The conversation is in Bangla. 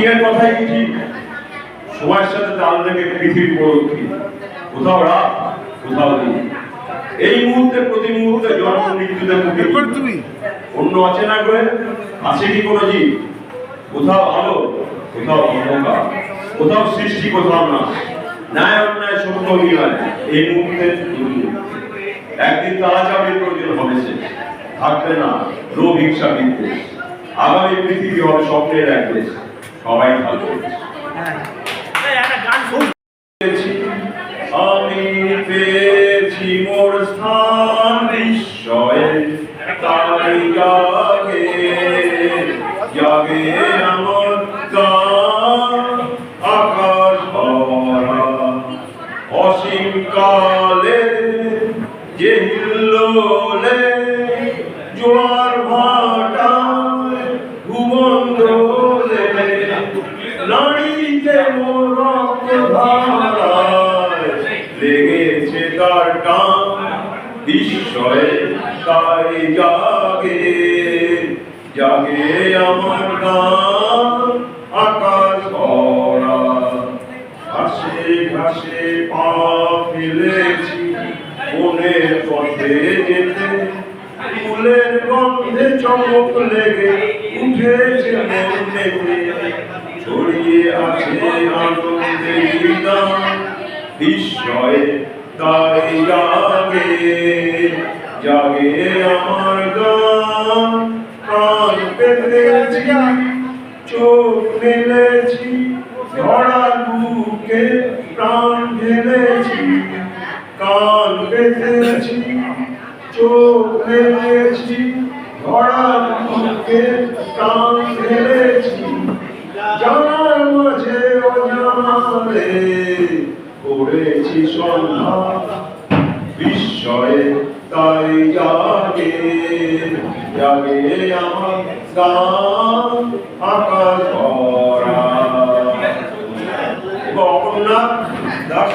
এর কথাই কি ঠিক? সময়ের সাথে তাল থেকে পৃথিবী পরক্ষী, কোথাও রাত কোথাও দিন। এই মুহূর্তে প্রতি মুহূর্তে জন্ম মৃত্যুতে মুখে অন্য অচেনা গ্রহে আছে কি কোনো জীব? কোথাও আলো কোথাও অন্ধকার, কোথাও সৃষ্টি কোথাও না, ন্যায় অন্যায় সত্য অভিনয়। এই মুহূর্তে একদিন তারা চাকরির প্রয়োজন হবে, সে থাকবে না লোভ হিংসা বিদ্বেষ। আগামী পৃথিবী হবে স্বপ্নের এক দেশ, সবাই থাকবে। আমি পেয়েছি মোর স্থান বিস্ময়ে, তাই জাগে জাগে আমার গান। আকাশ ভরা অসীম কালে যে হিল্লোলে, জোয়ার ভাটায় ভুবন দোলে, নারীতে মোর রক্ত ধারায় লেগেছে তার টান। বিস্ময়ে তাই জাগে জাগে আমার গান। আকাশ ভরা ঘাসে ঘাসে পা ফেলেছি মনের পথে যেতে, ফুলের গন্ধে চমক লেগে উঠেছে মন মেতে, ছড়িয়ে আছে আনন্দের গান। বিস্ময়ে তাই জাগে জাগে আমার গান। প্রাণ পেতেছি চোখ মেলেছি ধরা বুকে, প্রাণ ঢেলেছি কান পেতেছি চোখ মেলেছি ধরা বুকে, প্রাণ ঢেলেছি জানার মাঝে অজানারে করেছি সন্ধ্যা। বিস্ময়ে তাই জাগে জাগে আমার গান। আকাশ ভরা। অপর্ণা দাস।